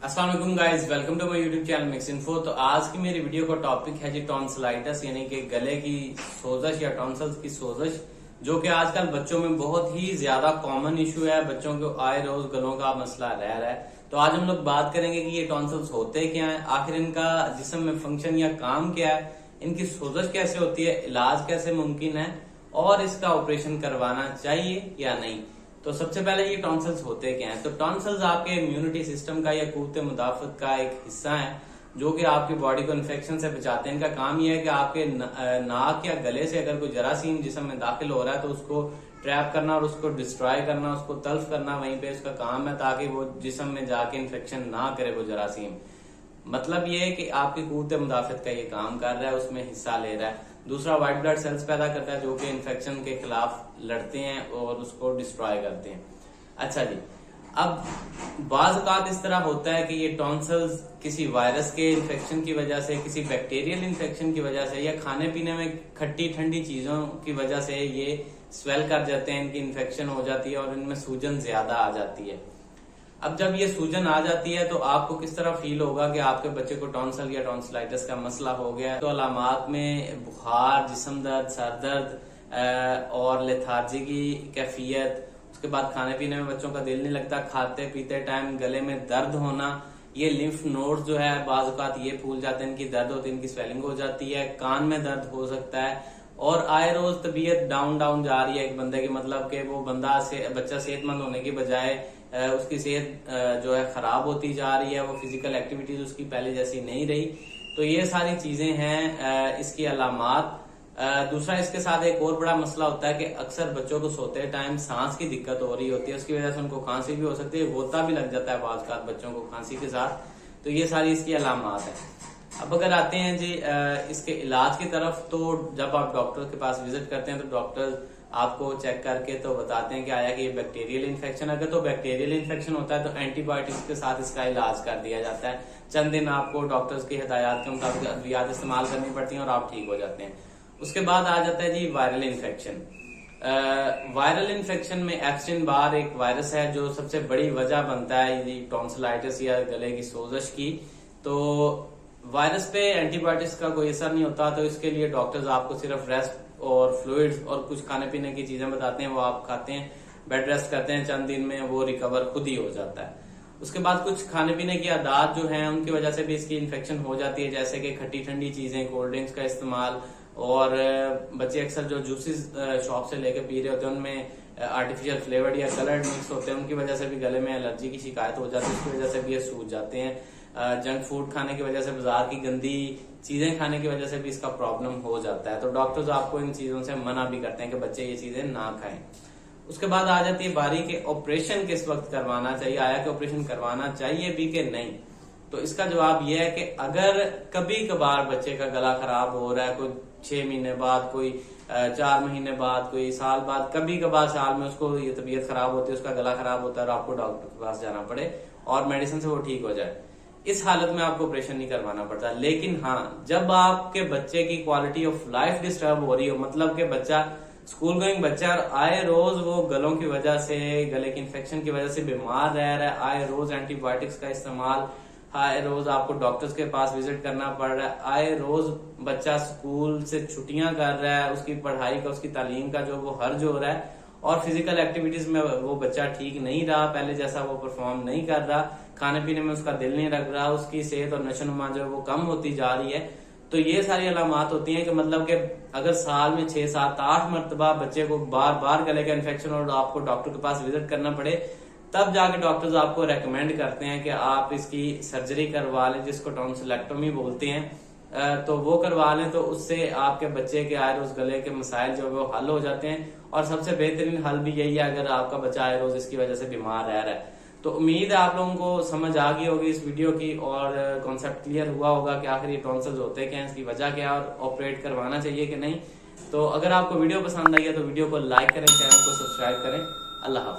अस्सलाम वालेकुम guys, welcome to my YouTube channel mix info. तो आज की मेरी वीडियो का टॉपिक है जी टॉन्सिलाइटिस, यानी कि गले की सोजश या टॉन्सिल्स की सोजश, जो कि आजकल बच्चों में बहुत ही ज्यादा कॉमन इशू है। बच्चों को आए रोज गलों का मसला रह रहा है। तो आज हम लोग बात करेंगे कि ये टॉन्सिल्स होते क्या है, आखिर इनका जिस्म में फंक्शन या काम क्या है, इनकी सोजश कैसे होती है, इलाज कैसे मुमकिन है और इसका ऑपरेशन करवाना चाहिए या नहीं। तो सबसे पहले ये टॉन्सिल्स होते क्या हैं। तो टॉन्सिल्स आपके इम्यूनिटी सिस्टम का या कुव्वत मुदाफत का एक हिस्सा है, जो कि आपकी बॉडी को इन्फेक्शन से बचाते हैं। इनका काम यह है कि आपके नाक या गले से अगर कोई जरासीम जिस्म में दाखिल हो रहा है तो उसको ट्रैप करना और उसको डिस्ट्रॉय करना, उसको तल्फ करना, वहीं पे उसका काम है, ताकि वो जिस्म में जाके इन्फेक्शन ना करे वो जरासीम। मतलब ये है कि आपकी कुव्वत मुदाफत का ये काम कर रहा है, उसमें हिस्सा ले रहा है। दूसरा, व्हाइट ब्लड सेल्स पैदा करता है, जो कि इन्फेक्शन के खिलाफ लड़ते हैं और उसको डिस्ट्रॉय करते हैं। अच्छा जी, अब बाज़ औक़ात इस तरह होता है कि ये टॉन्सिल्स किसी वायरस के इन्फेक्शन की वजह से, किसी बैक्टीरियल इन्फेक्शन की वजह से, या खाने पीने में खट्टी ठंडी चीजों की वजह से ये स्वेल कर जाते हैं, इनकी इन्फेक्शन हो जाती है और इनमें सूजन ज्यादा आ जाती है। अब जब ये सूजन आ जाती है तो आपको किस तरह फील होगा कि आपके बच्चे को टॉन्सिल या टॉन्सिलाइटिस का मसला हो गया है। तो अलामात में बुखार, जिस्म दर्द, सर दर्द और लेथार्जी की कैफियत, उसके बाद खाने पीने में बच्चों का दिल नहीं लगता, खाते पीते टाइम गले में दर्द होना, ये लिम्फ नोड्स जो है बाज़ औक़ात ये फूल जाते हैं, इनकी दर्द होती है, इनकी स्वेलिंग हो जाती है, कान में दर्द हो सकता है और आए रोज तबीयत डाउन डाउन जा रही है एक बंदे की। मतलब कि वो बच्चा सेहतमंद होने की बजाय उसकी सेहत जो है खराब होती जा रही है, वो फिजिकल एक्टिविटीज उसकी पहले जैसी नहीं रही। तो ये सारी चीजें हैं इसकी अलामात। दूसरा, इसके साथ एक और बड़ा मसला होता है कि अक्सर बच्चों को सोते टाइम सांस की दिक्कत हो रही होती है, उसकी वजह से उनको खांसी भी हो सकती है, गोता भी लग जाता है बाज़ बच्चों को खांसी के साथ। तो ये सारी इसकी अलामात है। अब अगर आते हैं जी इसके इलाज की तरफ, तो जब आप डॉक्टर के पास विजिट करते हैं तो डॉक्टर आपको चेक करके तो बताते हैं कि आया कि ये बैक्टीरियल इन्फेक्शन, अगर तो बैक्टीरियल इन्फेक्शन होता है तो एंटीबायोटिक्स के साथ इसका इलाज कर दिया जाता है। चंद दिन आपको डॉक्टर्स की हिदायत के मुताबिक अद्वियात इस्तेमाल करनी पड़ती हैं और आप ठीक हो जाते हैं। उसके बाद आ जाता है जी वायरल इन्फेक्शन। वायरल इन्फेक्शन में एप्स्टीन बार एक वायरस है जो सबसे बड़ी वजह बनता है टॉन्सिलाइटिस या गले की सोजश की। तो वायरस पे एंटीबायोटिक्स का कोई असर नहीं होता, तो इसके लिए डॉक्टर्स आपको सिर्फ रेस्ट और फ्लूइड्स और कुछ खाने पीने की चीजें बताते हैं, वो आप खाते हैं, बेड रेस्ट करते हैं, चंद दिन में वो रिकवर खुद ही हो जाता है। उसके बाद कुछ खाने पीने की आदत जो हैं उनकी वजह से भी इसकी इन्फेक्शन हो जाती है, जैसे कि खट्टी ठंडी चीजें, कोल्ड ड्रिंक्स का इस्तेमाल, और बच्चे अक्सर जो जूसेस शॉप से लेकर पी रहे होते हैं उनमें आर्टिफिशियल फ्लेवर्ड या कलर्ड मिक्स होते हैं, उनकी वजह से भी गले में एलर्जी की शिकायत हो जाती है, उसकी वजह से भी ये सूज जाते हैं। जंक फूड खाने की वजह से, बाजार की गंदी चीजें खाने की वजह से भी इसका प्रॉब्लम हो जाता है। तो डॉक्टर्स आपको इन चीजों से मना भी करते हैं कि बच्चे ये चीजें ना खाएं। उसके बाद आ जाती है बारी के ऑपरेशन किस वक्त करवाना चाहिए, आया कि ऑपरेशन करवाना चाहिए भी कि नहीं। तो इसका जवाब यह है कि अगर कभी कभार बच्चे का गला खराब हो रहा है, कोई 6 महीने बाद, कोई 4 महीने बाद, कोई साल बाद, कभी कभार साल में उसको ये तबीयत खराब होती है, उसका गला खराब होता है और आपको डॉक्टर के पास जाना पड़े और मेडिसिन से वो ठीक हो जाए, इस हालत में आपको ऑपरेशन नहीं करवाना पड़ता। लेकिन हाँ, जब आपके बच्चे की क्वालिटी ऑफ लाइफ डिस्टर्ब हो रही हो, मतलब कि बच्चा स्कूल गोइंग बच्चा और आए रोज वो गलों की वजह से, गले की इन्फेक्शन की वजह से बीमार रह रहा है, आए रोज एंटीबायोटिक्स का इस्तेमाल, आए रोज आपको डॉक्टर्स के पास विजिट करना पड़ रहा है, आए रोज बच्चा स्कूल से छुट्टियां कर रहा है, उसकी पढ़ाई का, उसकी तालीम का जो वो हर्ज हो रहा है, और फिजिकल एक्टिविटीज में वो बच्चा ठीक नहीं रहा, पहले जैसा वो परफॉर्म नहीं कर रहा, खाने पीने में उसका दिल नहीं लग रहा, उसकी सेहत और नशोनुमा जो है वो कम होती जा रही है। तो ये सारी अलामात होती हैं कि मतलब कि अगर साल में 6, 7, 8 मरतबा बच्चे को बार बार गले का इन्फेक्शन और आपको डॉक्टर के पास विजिट करना पड़े, तब जाके डॉक्टर्स आपको रेकमेंड करते हैं कि आप इसकी सर्जरी करवा लें, जिसको टॉन्सिलेक्टोमी बोलते हैं। तो वो करवा लें, तो उससे आपके बच्चे के आए रोज गले के मसाइल जो है वो हल हो जाते हैं। और सबसे बेहतरीन हल भी यही है अगर आपका बच्चा आए रोज इसकी वजह से बीमार रह रहा है। तो उम्मीद है आप लोगों को समझ आ गई होगी इस वीडियो की और कॉन्सेप्ट क्लियर हुआ होगा कि आखिर ये टॉन्सिल्स होते क्या हैं, इसकी वजह क्या है और ऑपरेट करवाना चाहिए कि नहीं। तो अगर आपको वीडियो पसंद आई है तो वीडियो को लाइक करें, चैनल को सब्सक्राइब करें। अल्लाह हाफ़िज़।